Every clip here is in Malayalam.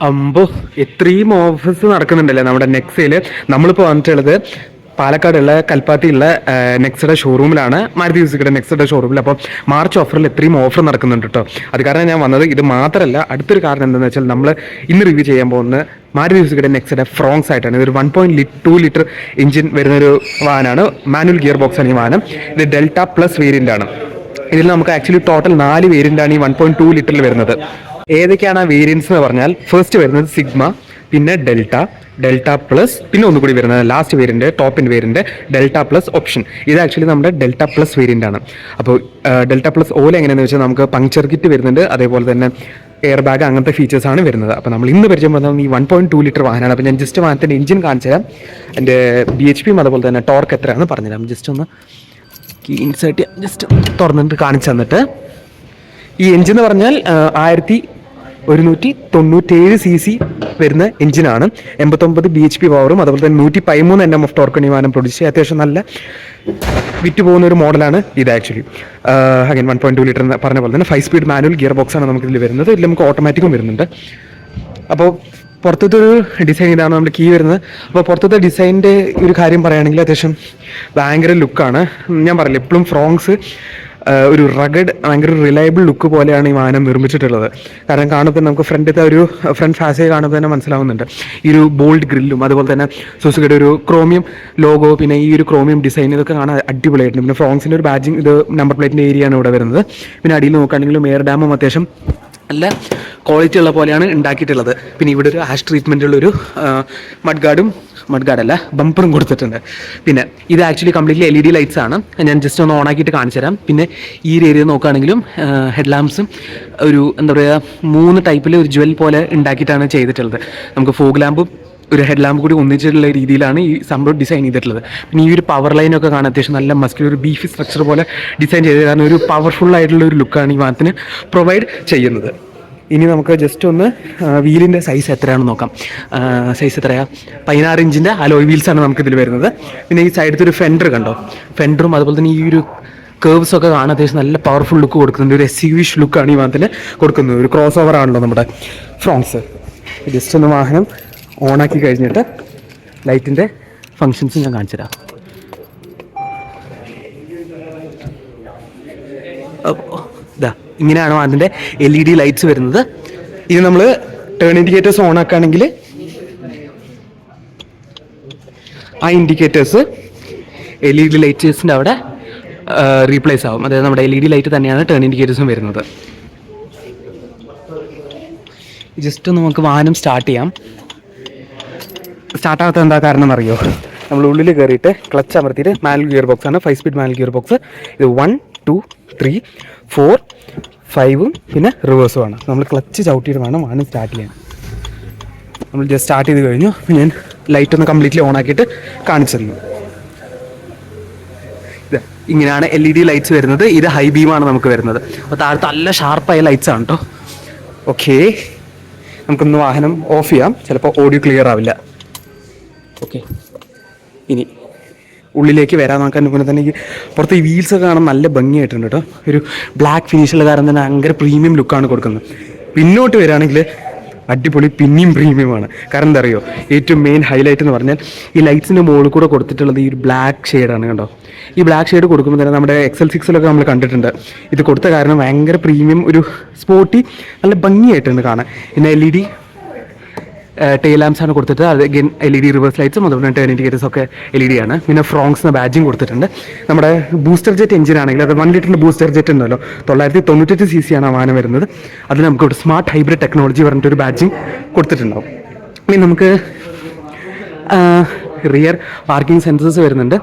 അമ്പോ, എത്രയും ഓഫേഴ്സ് നടക്കുന്നുണ്ടല്ലേ നമ്മുടെ നെക്സയിൽ. നമ്മളിപ്പോൾ വന്നിട്ടുള്ളത് പാലക്കാടുള്ള കൽപ്പാത്തിയുള്ള നെക്സയുടെ ഷോറൂമിലാണ്, മാരുതി സുസുക്കിയുടെ നെക്സയുടെ ഷോറൂമിൽ. അപ്പോൾ മാർച്ച് ഓഫറിൽ എത്രയും ഓഫർ നടക്കുന്നുണ്ട് കേട്ടോ. അത് കാരണം ഞാൻ വന്നത്. ഇത് മാത്രമല്ല, അടുത്തൊരു കാരണം എന്താണെന്ന് വെച്ചാൽ നമ്മൾ ഇന്ന് റിവ്യൂ ചെയ്യാൻ പോകുന്നത് മാരുതി സുസുക്കിയുടെ നെക്സയുടെ ഫ്രോങ്സ് ആയിട്ടാണ്. ഇതൊരു 1.2 ലിറ്റർ എഞ്ചിൻ വരുന്നൊരു വാഹനമാണ്. മാനുവൽ ഗിയർ ബോക്സ് ആണ് ഈ വാഹനം. ഇത് ഡെൽറ്റ പ്ലസ് വേരിയൻ്റ് ആണ്. ഇതിൽ നമുക്ക് ആക്ച്വലി ടോട്ടൽ 4 വേരിയൻ്റാണ് ഈ 1.2 ലിറ്ററിൽ വരുന്നത്. ഏതൊക്കെയാണ് ആ വേരിയൻസ് എന്ന് പറഞ്ഞാൽ, ഫസ്റ്റ് വരുന്നത് സിഗ്മ, പിന്നെ ഡെൽറ്റ പ്ലസ്, പിന്നെ ഒന്നുകൂടി വരുന്നത് last variant, top in variant delta plus option. ഇത് ആക്ച്വലി നമ്മുടെ ഡെൽറ്റ പ്ലസ് വേരിയന്റ് ആണ്. അപ്പോൾ ഡെൽറ്റ പ്ലസ് ഓല എങ്ങനെയാണെന്ന് വെച്ചാൽ നമുക്ക് പങ്ക്ചർ കിറ്റ് വരുന്നുണ്ട്, അതേപോലെ തന്നെ എയർ ബാഗ്, അങ്ങനത്തെ ഫീച്ചേഴ്സ് ആണ് വരുന്നത്. അപ്പോൾ നമ്മൾ ഇന്ന് പരിചയപ്പെടുന്നത് ഈ 1.2 ലിറ്റർ വാഹനമാണ്. അപ്പോൾ ഞാൻ ജസ്റ്റ് വാഹനത്തിൻ്റെ എഞ്ചിൻ കാണിച്ചു തരാം, എൻ്റെ BHPയും അതുപോലെ തന്നെ ടോർക്ക് എത്രയാണെന്ന് പറഞ്ഞുതരാം. ജസ്റ്റ് ഒന്ന് ഇൻസേർട്ട് ചെയ്യാം, ജസ്റ്റ് തുറന്നിട്ട് കാണിച്ചു തന്നിട്ട്. ഈ എഞ്ചിൻ എന്ന് പറഞ്ഞാൽ 1197 cc വരുന്ന എഞ്ചിനാണ്. 89 BHP പവറും അതുപോലെ തന്നെ 113 Nm ഓഫ് ടോർക്ക് ഈ വാഹനം പ്രൊഡ്യൂസ് ചെയ്യുക. അത്യാവശ്യം നല്ല വിറ്റ് പോകുന്ന ഒരു മോഡലാണ് ഇത് ആക്ച്വലി. അഗൈൻ 1.2 ലിറ്റർ എന്ന് പറഞ്ഞ പോലെ തന്നെ 5 സ്പീഡ് മാനുവൽ ഗിയർ ബോക്സ് ആണ് നമുക്കിതിൽ വരുന്നത്. ഇതിൽ നമുക്ക് ഓട്ടോമാറ്റിക്കും വരുന്നുണ്ട്. അപ്പോൾ പുറത്തത്തെ ഒരു ഡിസൈൻ ഇതാണ് നമ്മുടെ കീ വരുന്നത്. അപ്പോൾ പുറത്തത്തെ ഡിസൈനിൻ്റെ ഒരു കാര്യം പറയുകയാണെങ്കിൽ അത്യാവശ്യം ഭയങ്കര ലുക്കാണ്. ഞാൻ പറയില്ല, എപ്പോഴും ഫ്രോങ്സ് ഒരു റഗഡ്, ഭയങ്കര റിലയബിൾ ലുക്ക് പോലെയാണ് ഈ വാഹനം നിർമ്മിച്ചിട്ടുള്ളത്. കാരണം കാണുമ്പോൾ നമുക്ക് ഫ്രണ്ട് ഫാസേ കാണുമ്പോൾ തന്നെ മനസ്സിലാവുന്നുണ്ട്. ഈ ഒരു ബോൾഡ് ഗ്രില്ലും അതുപോലെ തന്നെ സുസുക്കിയുടെ ഒരു ക്രോമിയം ലോഗോ, പിന്നെ ഈ ഒരു ക്രോമിയം ഡിസൈൻ, ഇതൊക്കെ കാണാൻ അടിപൊളിയായിട്ടുണ്ട്. പിന്നെ ഫ്രോങ്സിൻ്റെ ഒരു ബാഡ്ജിങ്, ഇത് നമ്പർ പ്ലേറ്റിൻ്റെ ഏരിയയാണ് ഇവിടെ വരുന്നത്. പിന്നെ അടിയിൽ നോക്കുകയാണെങ്കിലും എയർ ഡാമും അത്യാവശ്യം നല്ല ക്വാളിറ്റി ഉള്ള പോലെയാണ് ഉണ്ടാക്കിയിട്ടുള്ളത്. പിന്നെ ഇവിടെ ഒരു ആഷ് ട്രീറ്റ്മെൻറ്റുള്ളൊരു മഡ്ഗാർഡല്ല, ബമ്പറും കൊടുത്തിട്ടുണ്ട്. പിന്നെ ഇത് ആക്ച്വലി കംപ്ലീറ്റ്ലി LED ലൈറ്റ്സ് ആണ്. ഞാൻ ജസ്റ്റ് ഒന്ന് ഓൺ ആക്കിയിട്ട് കാണിച്ചു തരാം. പിന്നെ ഈ ഒരു ഏരിയ നോക്കുകയാണെങ്കിലും ഹെഡ് ലാമ്പ്സും ഒരു എന്താ പറയുക 3 ടൈപ്പിൽ ഒരു ജ്വൽ പോലെ ഉണ്ടാക്കിയിട്ടാണ് ചെയ്തിട്ടുള്ളത്. നമുക്ക് ഫോഗ് ലാമ്പും ഒരു ഹെഡ് ലാമ്പ് കൂടി ഒന്നിച്ചിട്ടുള്ള രീതിയിലാണ് ഈ സംഭവം ഡിസൈൻ ചെയ്തിട്ടുള്ളത്. പിന്നെ ഈ ഒരു പവർ ലൈനൊക്കെ കാണാൻ അത്യാവശ്യം നല്ല മസ്കുലർ, ഒരു ബീഫി സ്ട്രക്ചർ പോലെ ഡിസൈൻ ചെയ്തത്. കാരണം ഒരു പവർഫുൾ ആയിട്ടുള്ള ഒരു ലുക്കാണ് ഈ വാഹനത്തിന് പ്രൊവൈഡ് ചെയ്യുന്നത്. ഇനി നമുക്ക് ജസ്റ്റ് ഒന്ന് വീലിൻ്റെ സൈസ് എത്രയാണെന്ന് നോക്കാം. സൈസ് എത്രയാണ്? 16 ഇഞ്ചിൻ്റെ അലോയ് വീൽസാണ് നമുക്കിതിൽ വരുന്നത്. പിന്നെ ഈ സൈഡത്തെ ഒരു ഫെൻഡർ കണ്ടോ, ഫെൻഡറും അതുപോലെ തന്നെ ഈ ഒരു കേർവ്സൊക്കെ കാണാൻ അത്യാവശ്യം നല്ല പവർഫുൾ ലുക്ക് കൊടുക്കുന്നുണ്ട്. ഒരു SUV ലുക്കാണ് ഈ വാഹനത്തിന് കൊടുക്കുന്നത്. ഒരു ക്രോസ് ഓവർ ആണല്ലോ നമ്മുടെ ഫ്രോങ്സ്. ജസ്റ്റ് ഒന്ന് വാഹനം ഓണാക്കി കഴിഞ്ഞിട്ട് ലൈറ്റിൻ്റെ ഫങ്ഷൻസ് ഞാൻ കാണിച്ചു തരാം. ഇതാ ഇങ്ങനെയാണ് അതിൻ്റെ LED ലൈറ്റ്സ് വരുന്നത്. ഇത് നമ്മൾ ടേൺ ഇൻഡിക്കേറ്റേഴ്സ് ഓൺ ആക്കുകയാണെങ്കിൽ ആ ഇൻഡിക്കേറ്റേഴ്സ് LED ലൈറ്റ്സിൻ്റെ അവിടെ റീപ്ലേസ് ആവും. അതായത് നമ്മുടെ LED ലൈറ്റ് തന്നെയാണ് ടേൺ ഇൻഡിക്കേറ്റേഴ്സും വരുന്നത്. ജസ്റ്റ് ഒന്ന് നമുക്ക് വാഹനം സ്റ്റാർട്ട് ചെയ്യാം. സ്റ്റാർട്ടാകാത്ത എന്താ കാരണം എന്നറിയോ? നമ്മൾ ഉള്ളിൽ കയറിയിട്ട് ക്ലച്ച് അമർത്തിയിട്ട് മാനുവൽ ഗിയർ ബോക്സ് ആണ്, 5 സ്പീഡ് മാനുവൽ ഗിയർ ബോക്സ്. ഇത് 1 2 3 4 5 പിന്നെ റിവേഴ്സും ആണ്. നമ്മൾ ക്ലച്ച് ചവിട്ടിയിട്ട് വേണം വാഹനം സ്റ്റാർട്ട് ചെയ്യാൻ. നമ്മൾ ജസ്റ്റ് സ്റ്റാർട്ട് ചെയ്ത് കഴിഞ്ഞു. ഞാൻ ലൈറ്റ് ഒന്ന് കംപ്ലീറ്റ്ലി ഓൺ ആക്കിയിട്ട് കാണിച്ചു തരുന്നു. ഇത് ഇങ്ങനെയാണ് LED ലൈറ്റ്സ് വരുന്നത്. ഇത് ഹൈ ബീമാണ് നമുക്ക് വരുന്നത്. അപ്പോൾ താഴത്ത് നല്ല ഷാർപ്പായ ലൈറ്റ്സ് ആണ് കേട്ടോ. ഓക്കെ, നമുക്കൊന്ന് വാഹനം ഓഫ് ചെയ്യാം. ചിലപ്പോൾ ഓഡിയോ ക്ലിയർ ആവില്ല. ഓക്കെ, ഇനി ഉള്ളിലേക്ക് വരാൻ നോക്കാൻ മുന്നേ തന്നെ ഈ പുറത്ത് ഈ വീൽസൊക്കെ കാണാൻ നല്ല ഭംഗിയായിട്ടുണ്ട് കേട്ടോ. ഒരു ബ്ലാക്ക് ഫിനിഷുള്ള കാരണം തന്നെ ഭയങ്കര പ്രീമിയം ലുക്കാണ് കൊടുക്കുന്നത്. പിന്നോട്ട് വരികയാണെങ്കിൽ അടിപൊളി, പിന്നെയും പ്രീമിയമാണ്. കാരണം എന്താ അറിയോ, ഏറ്റവും മെയിൻ ഹൈലൈറ്റ് എന്ന് പറഞ്ഞാൽ ഈ ലൈറ്റ്സിൻ്റെ മുകളിൽ കൂടെ കൊടുത്തിട്ടുള്ളത് ഈ ഒരു ബ്ലാക്ക് ഷെയ്ഡാണ് കണ്ടോ. ഈ ബ്ലാക്ക് ഷെയ്ഡ് കൊടുക്കുമ്പോൾ തന്നെ നമ്മുടെ XL6 നമ്മൾ കണ്ടിട്ടുണ്ട്. ഇത് കൊടുത്ത കാരണം ഭയങ്കര പ്രീമിയം, ഒരു സ്പോർട്ടി, നല്ല ഭംഗിയായിട്ടുണ്ട് കാണാൻ. പിന്നെ LED ടെയിൽ ലാംപ്സ് ആണ് കൊടുത്തിട്ട്. അത് അഗൈൻ LED റിവേഴ്സ് ലൈറ്റ്സും അതുപോലെ ടേൺ ഇൻഡിക്കേറ്റേഴ്സ് ഒക്കെ LED ആണ്. പിന്നെ ഫ്രോങ്സ് ബാഡ്ജിങ് കൊടുത്തിട്ടുണ്ട്. നമ്മുടെ ബൂസ്റ്റർ ജെറ്റ് എഞ്ചിൻ ആണെങ്കിൽ അത് 1 ലിറ്ററിൻ്റെ ബൂസ്റ്റർ ജെറ്റ് ഉണ്ടല്ലോ, 998 cc ആണ് ആ വാഹനം വരുന്നത്. അതിൽ നമുക്ക് ഒരു സ്മാർട്ട് ഹൈബ്രിഡ് ടെക്നോളജി പറഞ്ഞിട്ടൊരു ബാഡ്ജിങ് കൊടുത്തിട്ടുണ്ടാവും. പിന്നെ നമുക്ക് റിയർ പാർക്കിംഗ് സെൻസേഴ്സ് വരുന്നുണ്ട്.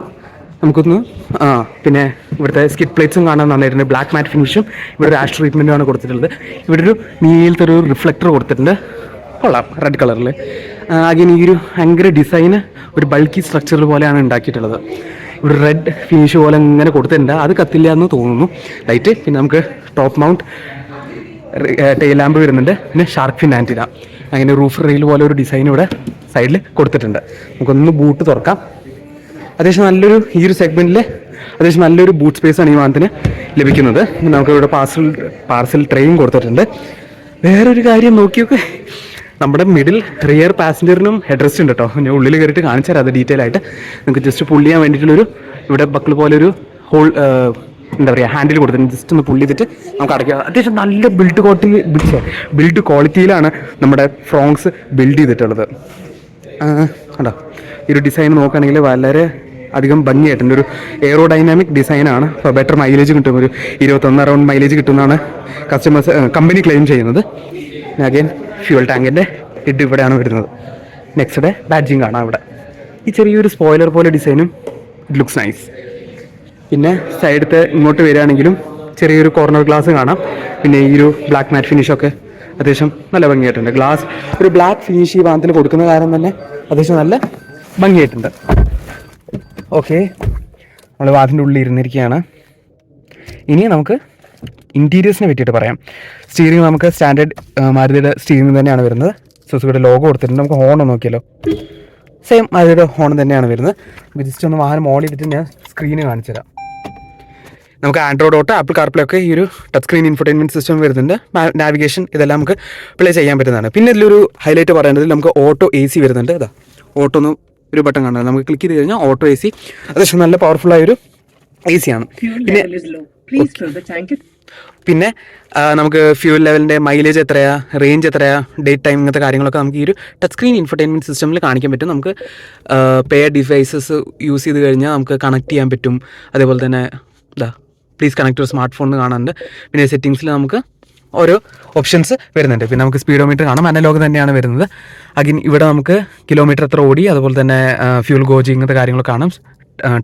നമുക്കൊന്ന് പിന്നെ ഇവിടുത്തെ സ്കിഡ് പ്ലേറ്റ്സും കാണാൻ നന്നായിട്ടുണ്ട്. ബ്ലാക്ക് മാറ്റ് ഫിനിഷും ഇവിടെ ഒരു ആഷ് ട്രീറ്റ്മെൻറ്റുമാണ് കൊടുത്തിട്ടുള്ളത്. ഇവിടെ ഒരു നീലത്തെ ഒരു റിഫ്ലക്ടർ കൊടുത്തിട്ടുണ്ട്, കൊള്ളാം, റെഡ് കളറിൽ. അഗൈൻ ഈ ഒരു ഭയങ്കര ഡിസൈന് ഒരു ബൾക്കി സ്ട്രക്ചർ പോലെയാണ് ഉണ്ടാക്കിയിട്ടുള്ളത്. ഇവിടെ റെഡ് ഫിനിഷ് പോലെ ഇങ്ങനെ കൊടുത്തിട്ടുണ്ട്. അത് കത്തില്ല എന്ന് തോന്നുന്നു ലൈറ്റ്. പിന്നെ നമുക്ക് ടോപ്പ് മൗണ്ട് ടെയിൽ ലാമ്പ് വരുന്നുണ്ട്. പിന്നെ ഷാർക്ക് ഫിൻ ആൻറ്റിന, അങ്ങനെ റൂഫ് റെയിൽ പോലെ ഒരു ഡിസൈൻ ഇവിടെ സൈഡിൽ കൊടുത്തിട്ടുണ്ട്. നമുക്കൊന്ന് ബൂട്ട് തുറക്കാം. അത്യാവശ്യം നല്ലൊരു, ഈ ഒരു സെഗ്മെൻറ്റിൽ അത്യാവശ്യം നല്ലൊരു ബൂട്ട് സ്പേസാണ് ഈ വാഹനത്തിന് ലഭിക്കുന്നത്. നമുക്കിവിടെ പാർസൽ ട്രെയും കൊടുത്തിട്ടുണ്ട്. വേറൊരു കാര്യം നോക്കിയൊക്കെ, നമ്മുടെ മിഡിൽ റിയർ പാസഞ്ചറിനും ഹെഡ് റെസ്റ്റ് ഉണ്ട് കേട്ടോ. ഞാൻ ഉള്ളിൽ കയറിയിട്ട് കാണിച്ചു തരാം അത് ഡീറ്റെയിൽ ആയിട്ട്. നിങ്ങൾക്ക് ജസ്റ്റ് പുള്ളി ചെയ്യാൻ വേണ്ടിയിട്ടുള്ളൊരു ഇവിടെ ബക്കിൾ പോലെ ഒരു ഹോൾ എന്താ പറയുക ഹാൻഡിൽ കൊടുത്തിട്ടുണ്ട്. ജസ്റ്റ് ഒന്ന് പുള്ളി ചെയ്തിട്ട് നമുക്ക് അടയ്ക്കുക. അത്യാവശ്യം നല്ല ബിൽഡ് ക്വാളിറ്റിയിലാണ് നമ്മുടെ ഫ്രോങ്സ് ബിൽഡ് ചെയ്തിട്ടുള്ളത്. കണ്ടോ ഈ ഒരു ഡിസൈൻ നോക്കുകയാണെങ്കിൽ വളരെ അധികം ഭംഗിയായിട്ടുണ്ട്. ഒരു എയറോഡൈനാമിക് ഡിസൈനാണ്. അപ്പോൾ ബെറ്റർ മൈലേജ് കിട്ടും. ഒരു 21 അറൗണ്ട് മൈലേജ് കിട്ടുമെന്നാണ് കമ്പനി ക്ലെയിം ചെയ്യുന്നത്. അഗൈൻ ഫ്യൂൽ ടാങ്കിൻ്റെ ഹെഡ് ഇവിടെയാണ് വരുന്നത്. നെക്സ്റ്റ് ബാഡ്ജിങ് കാണാം ഇവിടെ. ഈ ചെറിയൊരു സ്പോയിലർ പോലെ ഡിസൈനും ഇറ്റ് ലുക്സ് നൈസ്. പിന്നെ സൈഡത്തെ ഇങ്ങോട്ട് വരികയാണെങ്കിലും ചെറിയൊരു കോർണർ ഗ്ലാസ് കാണാം. പിന്നെ ഈ ഒരു ബ്ലാക്ക് മാറ്റ് ഫിനിഷൊക്കെ അത്യാവശ്യം നല്ല ഭംഗിയായിട്ടുണ്ട്. ഗ്ലാസ് ഒരു ബ്ലാക്ക് ഫിനിഷ് ഈ വാഹനത്തിന് കൊടുക്കുന്ന കാരണം തന്നെ അത്യാവശ്യം നല്ല ഭംഗിയായിട്ടുണ്ട്. ഓക്കെ, നമ്മൾ വാഹനത്തിൻ്റെ ഉള്ളിൽ ഇരുന്നിരിക്കുകയാണ്. ഇനി നമുക്ക് ഇൻറ്റീരിയേഴ്സിനെ പറ്റിയിട്ട് പറയാം. സ്റ്റീറിംഗ് നമുക്ക് സ്റ്റാൻഡേർഡ് മാരുതിയുടെ സ്റ്റീറിംഗ് തന്നെയാണ് വരുന്നത്. സുസുക്കിയുടെ ലോഗോ കൊടുത്തിട്ടുണ്ട്. നമുക്ക് ഹോൺ നോക്കിയാലോ, സെയിം മാരുതിയുടെ ഹോൺ തന്നെയാണ് വരുന്നത്. ജസ്റ്റ് ഒന്ന് വാഹനം ഓൺ ചെയ്തിട്ട് ഞാൻ സ്ക്രീന് കാണിച്ചു തരാം. നമുക്ക് ആൻഡ്രോയിഡ് ഓട്ടോ, ആപ്പിൾ കാർപ്ലേ ഒക്കെ ഈ ഒരു ടച്ച് സ്ക്രീൻ ഇൻഫർടൈൻമെൻറ്റ് സിസ്റ്റം വരുന്നുണ്ട്. നാവിഗേഷൻ ഇതെല്ലാം നമുക്ക് പ്ലേ ചെയ്യാൻ പറ്റുന്നതാണ്. പിന്നെ ഇതിലൊരു ഹൈലൈറ്റ് പറയുന്നത് നമുക്ക് ഓട്ടോ AC വരുന്നുണ്ട്. ഇതാ ഓട്ടോ ഒന്ന് ഒരു ബട്ടൺ കാണുന്നത് നമുക്ക് ക്ലിക്ക് ചെയ്ത് കഴിഞ്ഞാൽ ഓട്ടോ AC അത്യാവശ്യം നല്ല പവർഫുള്ളായൊരു AC ആണ്. പിന്നെ നമുക്ക് ഫ്യൂൽ ലെവലിൻ്റെ മൈലേജ് എത്രയാ, റേഞ്ച് എത്രയാ, ഡേറ്റ് ടൈം ഇങ്ങനത്തെ കാര്യങ്ങളൊക്കെ നമുക്ക് ഈ ഒരു ടച്ച് സ്ക്രീൻ ഇൻഫർടൈൻമെൻറ്റ് സിസ്റ്റമിൽ കാണിക്കാൻ പറ്റും. നമുക്ക് പെയർ ഡിവൈസസ് യൂസ് ചെയ്ത് കഴിഞ്ഞാൽ നമുക്ക് കണക്ട് ചെയ്യാൻ പറ്റും. അതേപോലെ തന്നെ ഇതാ please connect to smartphone കാണാനുണ്ട്. പിന്നെ സെറ്റിങ്സിൽ നമുക്ക് ഓരോ ഓപ്ഷൻസ് വരുന്നുണ്ട്. പിന്നെ നമുക്ക് സ്പീഡോമീറ്റർ കാണാം, അനലോഗ് തന്നെയാണ് വരുന്നത്. അഗിൻ ഇവിടെ നമുക്ക് കിലോമീറ്റർ എത്ര ഓടി, അതുപോലെ തന്നെ ഫ്യൂൽ ഗോജ് ഇങ്ങനത്തെ കാര്യങ്ങളൊക്കെ കാണാം.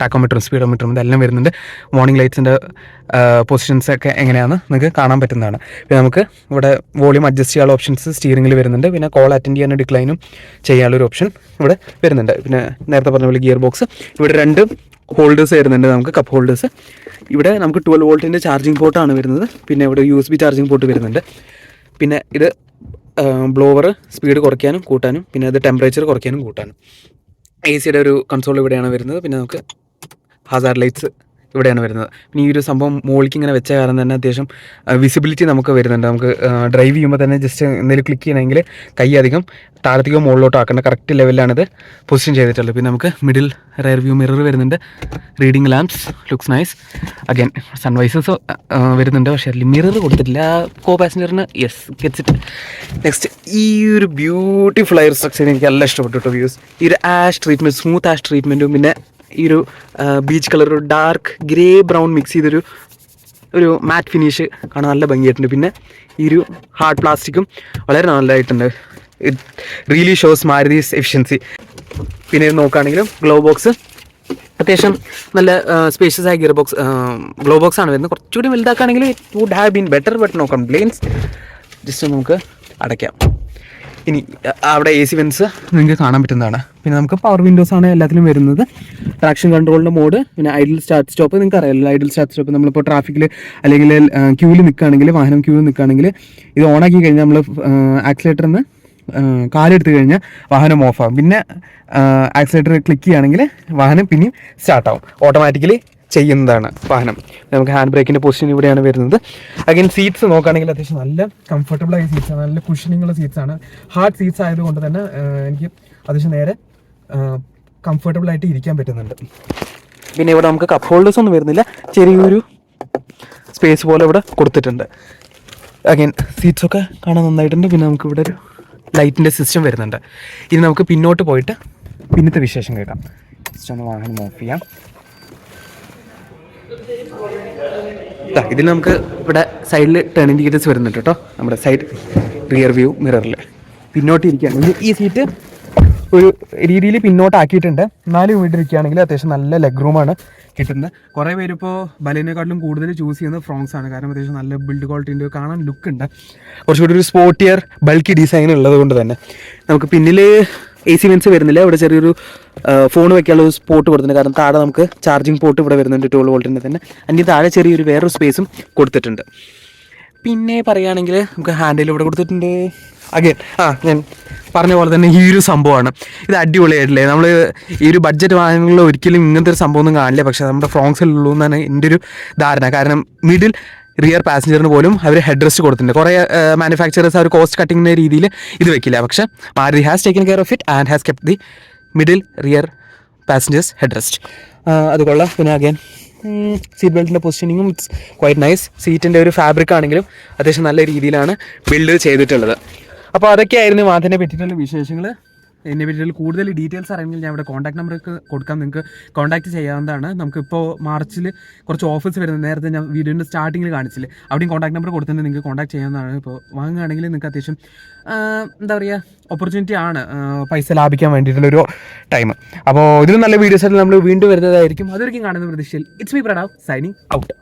ടാക്കോമീറ്ററും സ്പീഡോമീറ്ററും ഇതെല്ലാം വരുന്നുണ്ട്. വാർണിംഗ് ലൈറ്റ്സിൻ്റെ പൊസിഷൻസ് ഒക്കെ എങ്ങനെയാണെന്ന് നിങ്ങൾക്ക് കാണാൻ പറ്റുന്നതാണ്. പിന്നെ നമുക്ക് ഇവിടെ വോളിയം അഡ്ജസ്റ്റ് ചെയ്യാനുള്ള ഓപ്ഷൻസ് സ്റ്റീറിംഗിൽ വരുന്നുണ്ട്. പിന്നെ കോൾ അറ്റൻഡ് ചെയ്യാനും ഡിക്ലൈനും ചെയ്യാനുള്ളൊരു ഓപ്ഷൻ ഇവിടെ വരുന്നുണ്ട്. പിന്നെ നേരത്തെ പറഞ്ഞ പോലെ ഗിയർ ബോക്സ് ഇവിടെ 2 ഹോൾഡേഴ്സ് വരുന്നുണ്ട്. നമുക്ക് കപ്പ് ഹോൾഡേഴ്സ് ഇവിടെ നമുക്ക് 12 വോൾട്ടിൻ്റെ ചാർജിങ് പോർട്ടാണ് വരുന്നത്. പിന്നെ ഇവിടെ USB ചാർജിങ് പോർട്ട് വരുന്നുണ്ട്. പിന്നെ ഇത് ബ്ലോവർ സ്പീഡ് കുറയ്ക്കാനും കൂട്ടാനും, പിന്നെ അത് ടെമ്പറേച്ചർ കുറയ്ക്കാനും കൂട്ടാനും. AC-യുടെ ഒരു കൺസോൾ ഇവിടെയാണ് വരുന്നത്. പിന്നെ നമുക്ക് ഹസാർഡ് ലൈറ്റ്സ് ഇവിടെയാണ് വരുന്നത്. പിന്നെ ഈ ഒരു സംഭവം മുകളിലേക്ക് ഇങ്ങനെ വെച്ച കാരണം തന്നെ അത്യാവശ്യം വിസിബിലിറ്റി നമുക്ക് വരുന്നുണ്ട്. നമുക്ക് ഡ്രൈവ് ചെയ്യുമ്പോൾ തന്നെ ജസ്റ്റ് എന്തെങ്കിലും ക്ലിക്ക് ചെയ്യണമെങ്കിൽ കൈ അധികം താഴത്തേക്കോ മുകളിലോട്ടോ ആക്കേണ്ട കറക്റ്റ് ലെവലിലാണിത് പൊസിഷൻ ചെയ്തിട്ടുള്ളത്. പിന്നെ നമുക്ക് മിഡിൽ റെയർ വ്യൂ മിറർ വരുന്നുണ്ട്. Reading lamps looks nice. Again sun visors വരുന്നുണ്ട്, പക്ഷേ മിറർ കൊടുത്തിട്ടില്ല കോ പാസഞ്ചറിന്. Yes gets it. നെക്സ്റ്റ് ഈ ഒരു ബ്യൂട്ടിഫുൾ ആയ സ്ട്രക്ചർ എനിക്ക് നല്ല ഇഷ്ടപ്പെട്ടു. വ്യൂസ് ഈ ഒരു ആഷ് ട്രീറ്റ്മെൻറ്റ്, സ്മൂത്ത് ആഷ് ട്രീറ്റ്മെൻറ്റും പിന്നെ ഈ ഒരു ബീച്ച് കളർ ഒരു ഡാർക്ക് ഗ്രേ ബ്രൗൺ മിക്സ് ചെയ്തൊരു മാറ്റ് ഫിനിഷ് കാണാൻ നല്ല ഭംഗിയായിട്ടുണ്ട്. പിന്നെ ഈ ഒരു ഹാർഡ് പ്ലാസ്റ്റിക്കും വളരെ നല്ലതായിട്ടുണ്ട്. It really shows Maruti's efficiency. പിന്നെ ഇത് നോക്കുകയാണെങ്കിലും ഗ്ലോ ബോക്സ് അത്യാവശ്യം നല്ല സ്പേഷ്യസ് ആയ ഗിയർ ബോക്സ് ഗ്ലോ ബോക്സ് ആണ് വരുന്നത്. കുറച്ചുകൂടി വലുതാക്കുകയാണെങ്കിൽ it would have been better, but no complains. Just നമുക്ക് അടയ്ക്കാം. ഇനി അവിടെ AC വെൻസ് നിങ്ങൾക്ക് കാണാൻ പറ്റുന്നതാണ്. പിന്നെ നമുക്ക് പവർ വിൻഡോസ് ആണ് എല്ലാത്തിലും വരുന്നത്. ട്രാക്ഷൻ കൺട്രോളിൻ്റെ മോഡ്, പിന്നെ ഐഡിൽ സ്റ്റാർട്ട് സ്റ്റോപ്പ് നിങ്ങൾക്ക് അറിയാമല്ലോ. ഐഡിൽ സ്റ്റാർട്ട് സ്റ്റോപ്പ് നമ്മളിപ്പോൾ ട്രാഫിക്കിൽ അല്ലെങ്കിൽ ക്യൂവിൽ നിൽക്കുകയാണെങ്കിൽ, വാഹനം ക്യൂവിൽ നിൽക്കുകയാണെങ്കിൽ ഇത് ഓണാക്കി കഴിഞ്ഞാൽ നമ്മൾ ആക്സിലേറ്ററിന് കാലെടുത്ത് കഴിഞ്ഞാൽ വാഹനം ഓഫാകും. പിന്നെ ആക്സിലേറ്റർ ക്ലിക്ക് ചെയ്യുകയാണെങ്കിൽ വാഹനം പിന്നെയും സ്റ്റാർട്ടാവും. ഓട്ടോമാറ്റിക്കലി ചെയ്യുന്നതാണ് വാഹനം. നമുക്ക് ഹാൻഡ് ബ്രേക്കിൻ്റെ പൊസിഷൻ ഇവിടെയാണ് വരുന്നത്. അഗൈൻ സീറ്റ്സ് നോക്കുകയാണെങ്കിൽ അത്യാവശ്യം നല്ല കംഫർട്ടബിൾ ആയ സീറ്റ്സാണ്, നല്ല കുഷനിങ്ങുള്ള സീറ്റ്സാണ്. ഹാർഡ് സീറ്റ്സ് ആയതുകൊണ്ട് തന്നെ എനിക്ക് അത്യാവശ്യം നേരെ കംഫർട്ടബിൾ ആയിട്ട് ഇരിക്കാൻ പറ്റുന്നുണ്ട്. പിന്നെ ഇവിടെ നമുക്ക് കപ്പ് ഹോൾഡേഴ്സ് ഒന്നും വരുന്നില്ല, ചെറിയൊരു സ്പേസ് പോലെ ഇവിടെ കൊടുത്തിട്ടുണ്ട്. അഗൈൻ സീറ്റ്സൊക്കെ കാണാൻ നന്നായിട്ടുണ്ട്. പിന്നെ നമുക്ക് ഇവിടെ ഒരു ലൈറ്റിൻ്റെ സിസ്റ്റം വരുന്നുണ്ട്. ഇനി നമുക്ക് പിന്നോട്ട് പോയിട്ട് പിന്നത്തെ വിശേഷം കേൾക്കാം. ജസ്റ്റ് ഒന്ന് വാഹനം ഓഫ് ചെയ്യാം. ഇതിൽ നമുക്ക് ഇവിടെ സൈഡിൽ ടേൺ ഇൻഡിക്കേറ്റേഴ്സ് വരുന്നുണ്ട് കേട്ടോ. നമ്മുടെ സൈഡ് റിയർ വ്യൂ മിററിൽ പിന്നോട്ട് ഇരിക്കുകയാണെങ്കിൽ ഈ സീറ്റ് ഒരു രീതിയിൽ പിന്നോട്ടാക്കിയിട്ടുണ്ട്. 4 മീറ്റർ ഇരിക്കുകയാണെങ്കിൽ അത്യാവശ്യം നല്ല ലെഗ് റൂമാണ് കിട്ടുന്നത്. കുറേ പേരിപ്പോൾ ബലേനേക്കാട്ടിലും കൂടുതൽ ചൂസ് ചെയ്യുന്നത് ഫ്രോങ്സ് ആണ്. കാരണം അത്യാവശ്യം നല്ല ബിൽഡ് ക്വാളിറ്റിൻ്റെ കാണാൻ ലുക്ക് ഉണ്ട്. കുറച്ചുകൂടി ഒരു സ്പോർട്ടിയർ ബൾക്കി ഡിസൈൻ ഉള്ളത് കൊണ്ട് തന്നെ നമുക്ക് പിന്നിൽ AC വെൻസ് വരുന്നില്ല. ഇവിടെ ചെറിയൊരു ഫോൺ വെക്കാനുള്ള സ്പോട്ട് കൊടുത്തിട്ടുണ്ട്. കാരണം താഴെ നമുക്ക് ചാർജിങ് പോർട്ട് ഇവിടെ വരുന്നുണ്ട് 12 വോൾട്ടിൻ്റെ തന്നെ. അതിൻ്റെ താഴെ ചെറിയൊരു വേറൊരു സ്പേസും കൊടുത്തിട്ടുണ്ട്. പിന്നെ പറയുകയാണെങ്കിൽ നമുക്ക് ഹാൻഡിൽ ഇവിടെ കൊടുത്തിട്ടുണ്ട്. അഗൈൻ ഞാൻ പറഞ്ഞ പോലെ തന്നെ ഈ ഒരു സംഭവമാണ്. ഇത് അടിപൊളിയായിട്ടില്ലേ. നമ്മൾ ഈ ഒരു ബഡ്ജറ്റ് വാഹനങ്ങളിൽ ഒരിക്കലും ഇങ്ങനത്തെ ഒരു സംഭവം ഒന്നും കാണില്ല. പക്ഷേ നമ്മുടെ ഫ്രോങ്സിലുള്ളൂ എന്നാണ് എൻ്റെ ഒരു ധാരണ. കാരണം മിഡിൽ റിയർ പാസഞ്ചറിന് പോലും അവർ ഹെഡ് റെസ്റ്റ് കൊടുത്തിട്ടുണ്ട്. കുറേ മാനുഫാക്ചറേഴ്സ് അവർ കോസ്റ്റ് കട്ടിങ്ങിൻ്റെ രീതിയിൽ ഇത് വെക്കില്ല, പക്ഷേ Maruti has taken care of it and has kept the middle rear passengers head rest. അത് കൊള്ളാം. പിന്നെ അഗൈൻ സീറ്റ് ബെൽറ്റിൻ്റെ പൊസിഷനിങ്ങും ഇറ്റ്സ് ക്വൈറ്റ് നൈസ്. സീറ്റിൻ്റെ ഒരു ഫാബ്രിക് ആണെങ്കിലും അത്യാവശ്യം നല്ല രീതിയിലാണ് ബിൽഡ് ചെയ്തിട്ടുള്ളത്. അപ്പോൾ അതൊക്കെയായിരുന്നു വാഹനത്തിനെ പറ്റിയിട്ടുള്ള വിശേഷങ്ങൾ. ഇതിനെ പറ്റിയിട്ടുള്ള കൂടുതൽ ഡീറ്റെയിൽസ് അറിയണമെങ്കിൽ ഞാൻ ഇവിടെ കോൺടാക്ട് നമ്പറൊക്കെ കൊടുക്കാം, നിങ്ങൾക്ക് കോൺടാക്ട് ചെയ്യാവുന്നതാണ്. നമുക്കിപ്പോൾ മാർച്ചിൽ കുറച്ച് ഓഫേഴ്സ് വരുന്നത്, നേരത്തെ ഞാൻ വീഡിയോൻ്റെ സ്റ്റാർട്ടിങ്ങിൽ കാണിച്ചില്ലേ, അവിടെയും കോൺടാക്ട് നമ്പർ കൊടുത്തിട്ട് നിങ്ങൾക്ക് കോൺടാക്ട് ചെയ്യാവുന്നതാണ്. ഇപ്പോൾ വാങ്ങുകയാണെങ്കിൽ നിങ്ങൾക്ക് അത്യാവശ്യം എന്താ പറയുക ഓപ്പർച്യൂണിറ്റി ആണ്, പൈസ ലാഭിക്കാൻ വേണ്ടിയിട്ടുള്ളൊരു ടൈം. അപ്പോൾ ഇതിലും നല്ല വീഡിയോസ് ആയിട്ട് നമ്മൾ വീണ്ടും വരുന്നതായിരിക്കും. അതൊരിക്കും കാണുന്ന പ്രതീക്ഷയിൽ it's me Pranav signing out.